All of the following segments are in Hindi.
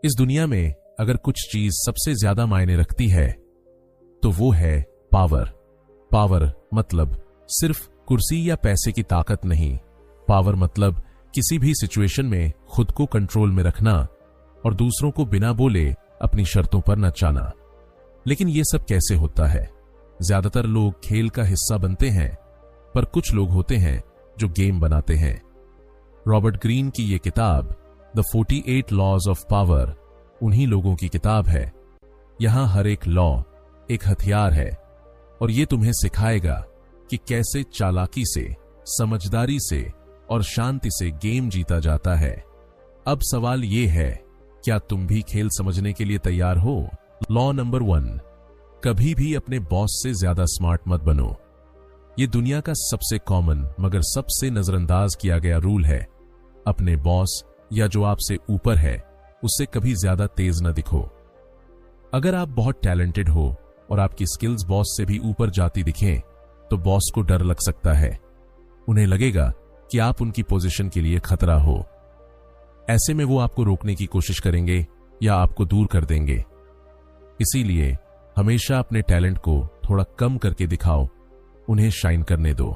इस दुनिया में अगर कुछ चीज सबसे ज्यादा मायने रखती है तो वो है पावर। पावर मतलब सिर्फ कुर्सी या पैसे की ताकत नहीं। पावर मतलब किसी भी सिचुएशन में खुद को कंट्रोल में रखना और दूसरों को बिना बोले अपनी शर्तों पर नचाना। लेकिन ये सब कैसे होता है? ज्यादातर लोग खेल का हिस्सा बनते हैं, पर कुछ लोग होते हैं जो गेम बनाते हैं। रॉबर्ट ग्रीन की ये किताब द 48 लॉज ऑफ पावर उन्हीं लोगों की किताब है। यहां हर एक लॉ एक हथियार है और ये तुम्हें सिखाएगा कि कैसे चालाकी से, समझदारी से और शांति से गेम जीता जाता है। अब सवाल ये है, क्या तुम भी खेल समझने के लिए तैयार हो? लॉ नंबर 1, कभी भी अपने बॉस से ज्यादा स्मार्ट मत बनो। ये दुनिया का सबसे कॉमन मगर सबसे नजरअंदाज किया गया रूल है। अपने बॉस या जो आपसे ऊपर है उससे कभी ज्यादा तेज न दिखो। अगर आप बहुत टैलेंटेड हो और आपकी स्किल्स बॉस से भी ऊपर जाती दिखें तो बॉस को डर लग सकता है। उन्हें लगेगा कि आप उनकी पोजीशन के लिए खतरा हो। ऐसे में वो आपको रोकने की कोशिश करेंगे या आपको दूर कर देंगे। इसीलिए हमेशा अपने टैलेंट को थोड़ा कम करके दिखाओ, उन्हें शाइन करने दो।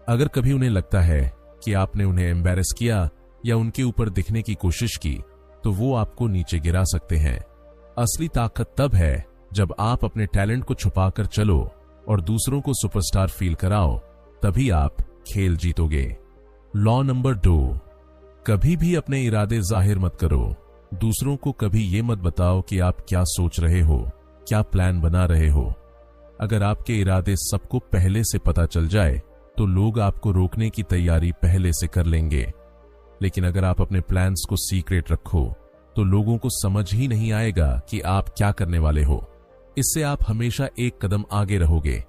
अगर कभी उन्हें लगता है कि आपने उन्हें एम्बैरेस किया या उनके ऊपर दिखने की कोशिश की तो वो आपको नीचे गिरा सकते हैं। असली ताकत तब है जब आप अपने टैलेंट को छुपाकर चलो और दूसरों को सुपरस्टार फील कराओ, तभी आप खेल जीतोगे। लॉ नंबर 2, कभी भी अपने इरादे जाहिर मत करो। दूसरों को कभी ये मत बताओ कि आप क्या सोच रहे हो, क्या प्लान बना रहे हो। अगर आपके इरादे सबको पहले से पता चल जाए तो लोग आपको रोकने की तैयारी पहले से कर लेंगे। लेकिन अगर आप अपने प्लान्स को सीक्रेट रखो तो लोगों को समझ ही नहीं आएगा कि आप क्या करने वाले हो। इससे आप हमेशा एक कदम आगे रहोगे।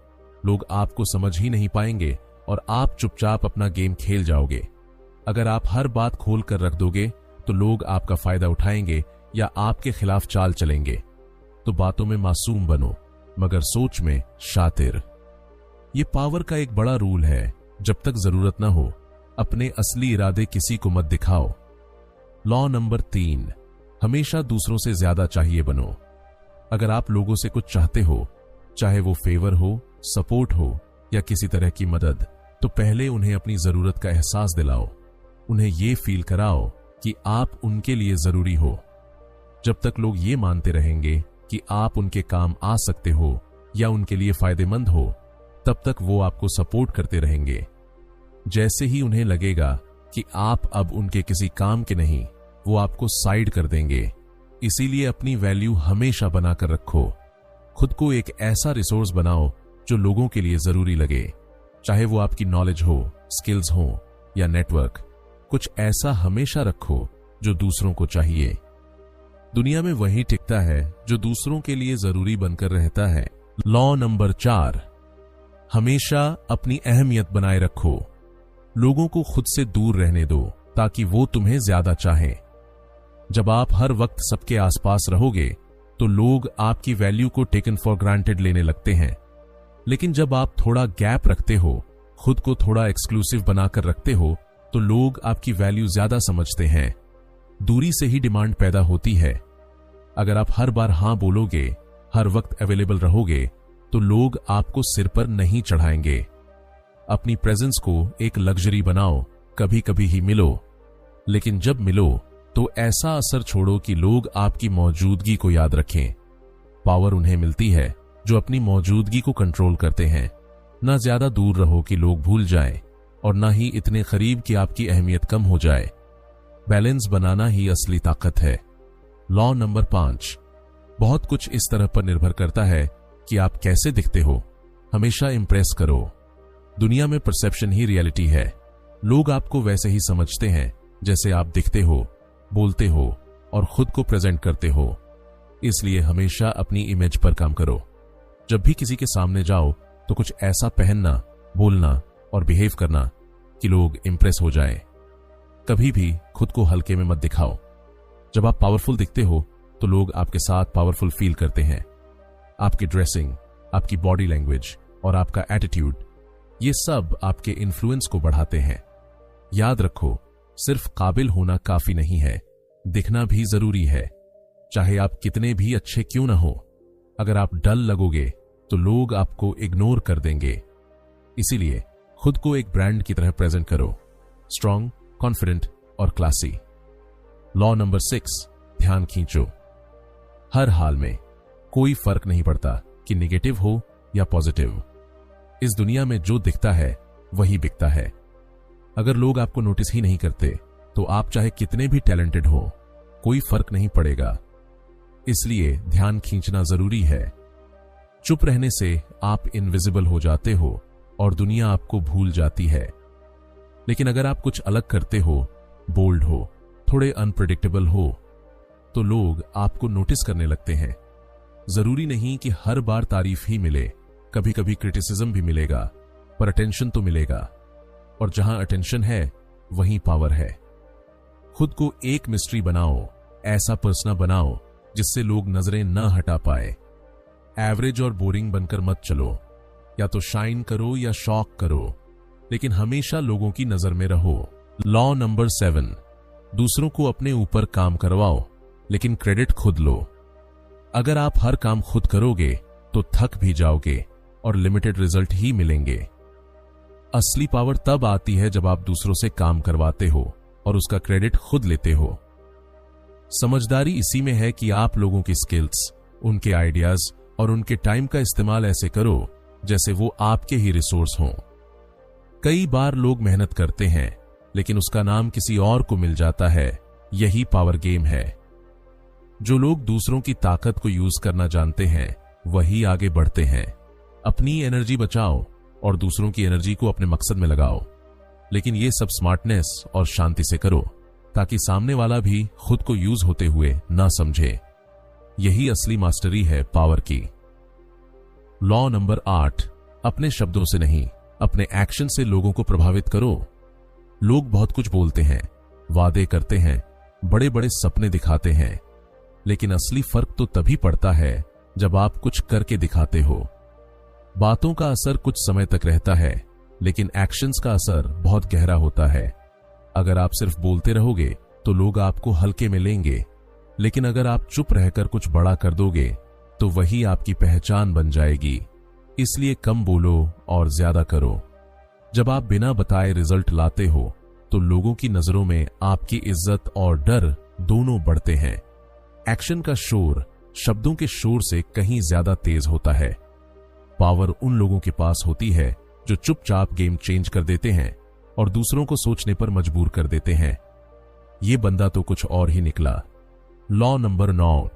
लोग आपको समझ ही नहीं पाएंगे और आप चुपचाप अपना गेम खेल जाओगे। अगर आप हर बात खोल कर रख दोगे तो लोग आपका फायदा उठाएंगे या आपके खिलाफ चाल चलेंगे। तो बातों में मासूम बनो मगर सोच में शातिर। ये पावर का एक बड़ा रूल है, जब तक जरूरत ना हो अपने असली इरादे किसी को मत दिखाओ। लॉ नंबर 3, हमेशा दूसरों से ज्यादा चाहिए बनो। अगर आप लोगों से कुछ चाहते हो, चाहे वो फेवर हो, सपोर्ट हो या किसी तरह की मदद, तो पहले उन्हें अपनी जरूरत का एहसास दिलाओ। उन्हें ये फील कराओ कि आप उनके लिए जरूरी हो। जब तक लोग ये मानते रहेंगे कि आप उनके काम आ सकते हो या उनके लिए फायदेमंद हो, तब तक वो आपको सपोर्ट करते रहेंगे। जैसे ही उन्हें लगेगा कि आप अब उनके किसी काम के नहीं, वो आपको साइड कर देंगे। इसीलिए अपनी वैल्यू हमेशा बनाकर रखो। खुद को एक ऐसा रिसोर्स बनाओ जो लोगों के लिए जरूरी लगे, चाहे वो आपकी नॉलेज हो, स्किल्स हो या नेटवर्क। कुछ ऐसा हमेशा रखो जो दूसरों को चाहिए। दुनिया में वही टिकता है जो दूसरों के लिए जरूरी बनकर रहता है। लॉ नंबर 4, हमेशा अपनी अहमियत बनाए रखो। लोगों को खुद से दूर रहने दो ताकि वो तुम्हें ज्यादा चाहें। जब आप हर वक्त सबके आसपास रहोगे तो लोग आपकी वैल्यू को टेकन फॉर ग्रांटेड लेने लगते हैं। लेकिन जब आप थोड़ा गैप रखते हो, खुद को थोड़ा एक्सक्लूसिव बनाकर रखते हो, तो लोग आपकी वैल्यू ज्यादा समझते हैं। दूरी से ही डिमांड पैदा होती है। अगर आप हर बार हां बोलोगे, हर वक्त अवेलेबल रहोगे, तो लोग आपको सिर पर नहीं चढ़ाएंगे। अपनी प्रेजेंस को एक लग्जरी बनाओ। कभी कभी ही मिलो, लेकिन जब मिलो तो ऐसा असर छोड़ो कि लोग आपकी मौजूदगी को याद रखें। पावर उन्हें मिलती है जो अपनी मौजूदगी को कंट्रोल करते हैं। ना ज्यादा दूर रहो कि लोग भूल जाएं और ना ही इतने करीब कि आपकी अहमियत कम हो जाए। बैलेंस बनाना ही असली ताकत है। लॉ नंबर 5, बहुत कुछ इस तरह पर निर्भर करता है कि आप कैसे दिखते हो। हमेशा इंप्रेस करो। दुनिया में परसेप्शन ही रियलिटी है। लोग आपको वैसे ही समझते हैं जैसे आप दिखते हो, बोलते हो और खुद को प्रेजेंट करते हो। इसलिए हमेशा अपनी इमेज पर काम करो। जब भी किसी के सामने जाओ तो कुछ ऐसा पहनना, बोलना और बिहेव करना कि लोग इंप्रेस हो जाएं। कभी भी खुद को हल्के में मत दिखाओ। जब आप पावरफुल दिखते हो तो लोग आपके साथ पावरफुल फील करते हैं। आपकी ड्रेसिंग, आपकी बॉडी लैंग्वेज और आपका एटीट्यूड, ये सब आपके इन्फ्लुएंस को बढ़ाते हैं। याद रखो, सिर्फ काबिल होना काफी नहीं है, दिखना भी जरूरी है, चाहे आप कितने भी अच्छे क्यों ना हो। अगर आप डल लगोगे तो लोग आपको इग्नोर कर देंगे। इसीलिए खुद को एक ब्रांड की तरह प्रेजेंट करो, स्ट्रांग, कॉन्फिडेंट और क्लासी। लॉ नंबर 6, ध्यान खींचो। हर हाल में कोई फर्क नहीं पड़ता कि नेगेटिव हो या पॉजिटिव। इस दुनिया में जो दिखता है वही बिकता है। अगर लोग आपको नोटिस ही नहीं करते तो आप चाहे कितने भी टैलेंटेड हो, कोई फर्क नहीं पड़ेगा। इसलिए ध्यान खींचना जरूरी है। चुप रहने से आप इनविजिबल हो जाते हो और दुनिया आपको भूल जाती है। लेकिन अगर आप कुछ अलग करते हो, बोल्ड हो, थोड़े अनप्रेडिक्टेबल हो, तो लोग आपको नोटिस करने लगते हैं। जरूरी नहीं कि हर बार तारीफ ही मिले, कभी कभी क्रिटिसिज्म भी मिलेगा, पर अटेंशन तो मिलेगा। और जहां अटेंशन है वहीं पावर है। खुद को एक मिस्ट्री बनाओ, ऐसा पर्सना बनाओ जिससे लोग नजरें न हटा पाए। एवरेज और बोरिंग बनकर मत चलो, या तो शाइन करो या शॉक करो, लेकिन हमेशा लोगों की नजर में रहो। लॉ नंबर 7, दूसरों को अपने ऊपर काम करवाओ, लेकिन क्रेडिट खुद लो। अगर आप हर काम खुद करोगे तो थक भी जाओगे और लिमिटेड रिजल्ट ही मिलेंगे। असली पावर तब आती है जब आप दूसरों से काम करवाते हो और उसका क्रेडिट खुद लेते हो। समझदारी इसी में है कि आप लोगों की स्किल्स, उनके आइडियाज और उनके टाइम का इस्तेमाल ऐसे करो जैसे वो आपके ही रिसोर्स हों। कई बार लोग मेहनत करते हैं लेकिन उसका नाम किसी और को मिल जाता है। यही पावर गेम है। जो लोग दूसरों की ताकत को यूज करना जानते हैं वही आगे बढ़ते हैं। अपनी एनर्जी बचाओ और दूसरों की एनर्जी को अपने मकसद में लगाओ, लेकिन ये सब स्मार्टनेस और शांति से करो ताकि सामने वाला भी खुद को यूज होते हुए ना समझे। यही असली मास्टरी है पावर की। लॉ नंबर 8, अपने शब्दों से नहीं, अपने एक्शन से लोगों को प्रभावित करो। लोग बहुत कुछ बोलते हैं, वादे करते हैं, बड़े बड़े सपने दिखाते हैं, लेकिन असली फर्क तो तभी पड़ता है जब आप कुछ करके दिखाते हो। बातों का असर कुछ समय तक रहता है, लेकिन एक्शंस का असर बहुत गहरा होता है। अगर आप सिर्फ बोलते रहोगे तो लोग आपको हल्के में लेंगे, लेकिन अगर आप चुप रहकर कुछ बड़ा कर दोगे तो वही आपकी पहचान बन जाएगी। इसलिए कम बोलो और ज्यादा करो। जब आप बिना बताए रिजल्ट लाते हो तो लोगों की नजरों में आपकी इज्जत और डर दोनों बढ़ते हैं। एक्शन का शोर शब्दों के शोर से कहीं ज्यादा तेज होता है। पावर उन लोगों के पास होती है जो चुपचाप गेम चेंज कर देते हैं और दूसरों को सोचने पर मजबूर कर देते हैं। ये बंदा तो कुछ और ही निकला। लॉ नंबर 9,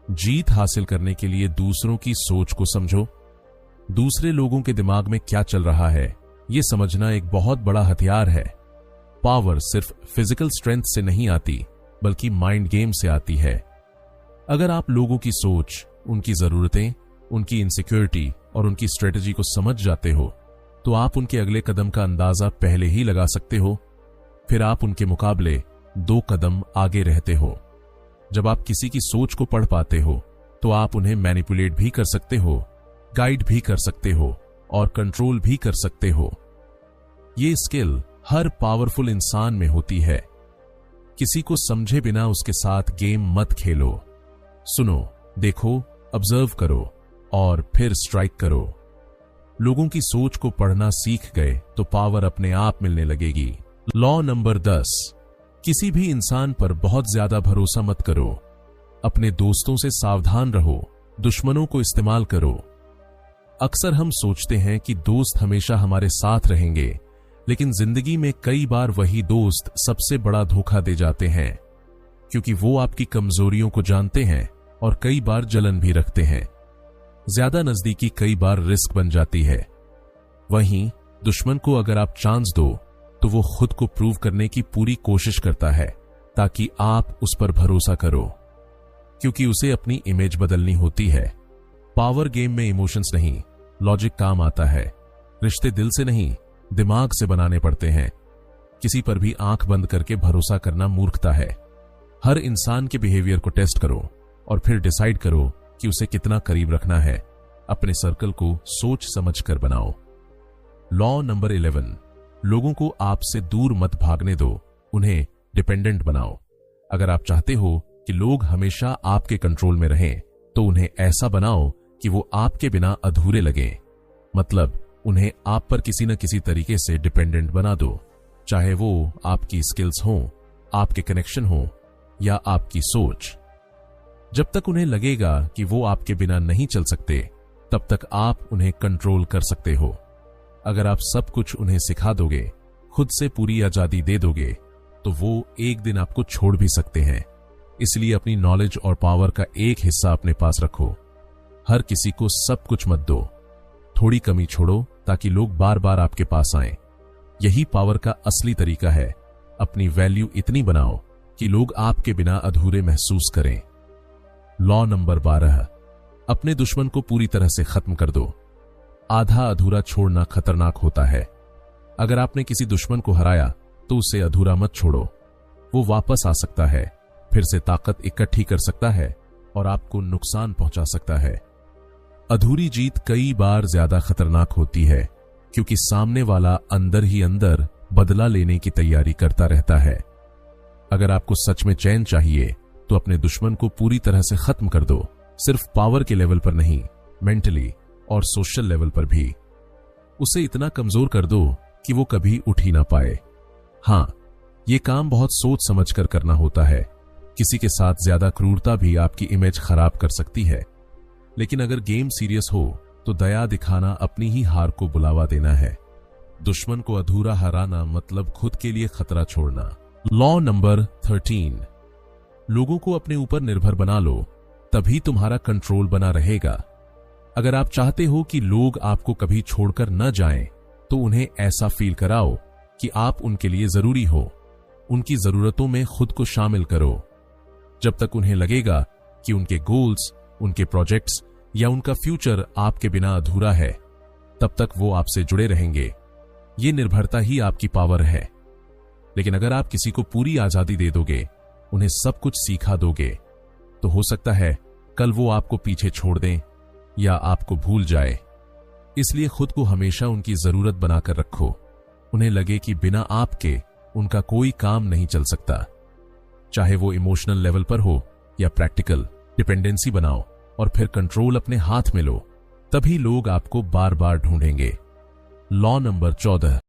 जीत हासिल करने के लिए दूसरों की सोच को समझो। दूसरे लोगों के दिमाग में क्या चल रहा है ये समझना एक बहुत बड़ा हथियार है। पावर सिर्फ फिजिकल स्ट्रेंथ से नहीं आती, बल्कि माइंड गेम से आती है। अगर आप लोगों की सोच, उनकी जरूरतें, उनकी इनसिक्योरिटी और उनकी स्ट्रेटजी को समझ जाते हो तो आप उनके अगले कदम का अंदाजा पहले ही लगा सकते हो। फिर आप उनके मुकाबले 2 कदम आगे रहते हो। जब आप किसी की सोच को पढ़ पाते हो तो आप उन्हें मैनिपुलेट भी कर सकते हो, गाइड भी कर सकते हो और कंट्रोल भी कर सकते हो। ये स्किल हर पावरफुल इंसान में होती है। किसी को समझे बिना उसके साथ गेम मत खेलो। सुनो, देखो, ऑब्जर्व करो और फिर स्ट्राइक करो। लोगों की सोच को पढ़ना सीख गए तो पावर अपने आप मिलने लगेगी। लॉ नंबर 10, किसी भी इंसान पर बहुत ज्यादा भरोसा मत करो। अपने दोस्तों से सावधान रहो, दुश्मनों को इस्तेमाल करो। अक्सर हम सोचते हैं कि दोस्त हमेशा हमारे साथ रहेंगे, लेकिन जिंदगी में कई बार वही दोस्त सबसे बड़ा धोखा दे जाते हैं, क्योंकि वो आपकी कमजोरियों को जानते हैं और कई बार जलन भी रखते हैं। ज्यादा नजदीकी कई बार रिस्क बन जाती है। वहीं दुश्मन को अगर आप चांस दो तो वो खुद को प्रूव करने की पूरी कोशिश करता है ताकि आप उस पर भरोसा करो, क्योंकि उसे अपनी इमेज बदलनी होती है। पावर गेम में इमोशंस नहीं, लॉजिक काम आता है। रिश्ते दिल से नहीं, दिमाग से बनाने पड़ते हैं। किसी पर भी आंख बंद करके भरोसा करना मूर्खता है। हर इंसान के बिहेवियर को टेस्ट करो और फिर डिसाइड करो कि उसे कितना करीब रखना है। अपने सर्कल को सोच समझ कर बनाओ। लॉ नंबर 11, लोगों को आपसे दूर मत भागने दो, उन्हें डिपेंडेंट बनाओ। अगर आप चाहते हो कि लोग हमेशा आपके कंट्रोल में रहें, तो उन्हें ऐसा बनाओ कि वो आपके बिना अधूरे लगें। मतलब उन्हें आप पर किसी न किसी तरीके से डिपेंडेंट बना दो, चाहे वो आपकी स्किल्स हों, आपके कनेक्शन हों या आपकी सोच। जब तक उन्हें लगेगा कि वो आपके बिना नहीं चल सकते, तब तक आप उन्हें कंट्रोल कर सकते हो। अगर आप सब कुछ उन्हें सिखा दोगे, खुद से पूरी आजादी दे दोगे, तो वो एक दिन आपको छोड़ भी सकते हैं। इसलिए अपनी नॉलेज और पावर का एक हिस्सा अपने पास रखो। हर किसी को सब कुछ मत दो, थोड़ी कमी छोड़ो ताकि लोग बार बार आपके पास आएं। यही पावर का असली तरीका है। अपनी वैल्यू इतनी बनाओ कि लोग आपके बिना अधूरे महसूस करें। लॉ नंबर 12, अपने दुश्मन को पूरी तरह से खत्म कर दो। आधा अधूरा छोड़ना खतरनाक होता है। अगर आपने किसी दुश्मन को हराया तो उसे अधूरा मत छोड़ो। वो वापस आ सकता है, फिर से ताकत इकट्ठी कर सकता है और आपको नुकसान पहुंचा सकता है। अधूरी जीत कई बार ज्यादा खतरनाक होती है, क्योंकि सामने वाला अंदर ही अंदर बदला लेने की तैयारी करता रहता है। अगर आपको सच में चैन चाहिए तो अपने दुश्मन को पूरी तरह से खत्म कर दो। सिर्फ पावर के लेवल पर नहीं, मेंटली और सोशल लेवल पर भी। उसे इतना कमजोर कर दो कि वो कभी उठ ही ना पाए। हां, यह काम बहुत सोच समझकर करना होता है। किसी के साथ ज्यादा क्रूरता भी आपकी इमेज खराब कर सकती है। लेकिन अगर गेम सीरियस हो तो दया दिखाना अपनी ही हार को बुलावा देना है। दुश्मन को अधूरा हराना मतलब खुद के लिए खतरा छोड़ना। लॉ नंबर 13, लोगों को अपने ऊपर निर्भर बना लो, तभी तुम्हारा कंट्रोल बना रहेगा। अगर आप चाहते हो कि लोग आपको कभी छोड़कर न जाएं, तो उन्हें ऐसा फील कराओ कि आप उनके लिए जरूरी हो। उनकी जरूरतों में खुद को शामिल करो। जब तक उन्हें लगेगा कि उनके गोल्स, उनके प्रोजेक्ट्स या उनका फ्यूचर आपके बिना अधूरा है, तब तक वो आपसे जुड़े रहेंगे। ये निर्भरता ही आपकी पावर है। लेकिन अगर आप किसी को पूरी आजादी दे दोगे, उन्हें सब कुछ सिखा दोगे, तो हो सकता है कल वो आपको पीछे छोड़ दें या आपको भूल जाए। इसलिए खुद को हमेशा उनकी जरूरत बनाकर रखो। उन्हें लगे कि बिना आपके उनका कोई काम नहीं चल सकता। चाहे वो इमोशनल लेवल पर हो या प्रैक्टिकल, डिपेंडेंसी बनाओ और फिर कंट्रोल अपने हाथ में लो। तभी लोग आपको बार बार ढूंढेंगे। Law number 14,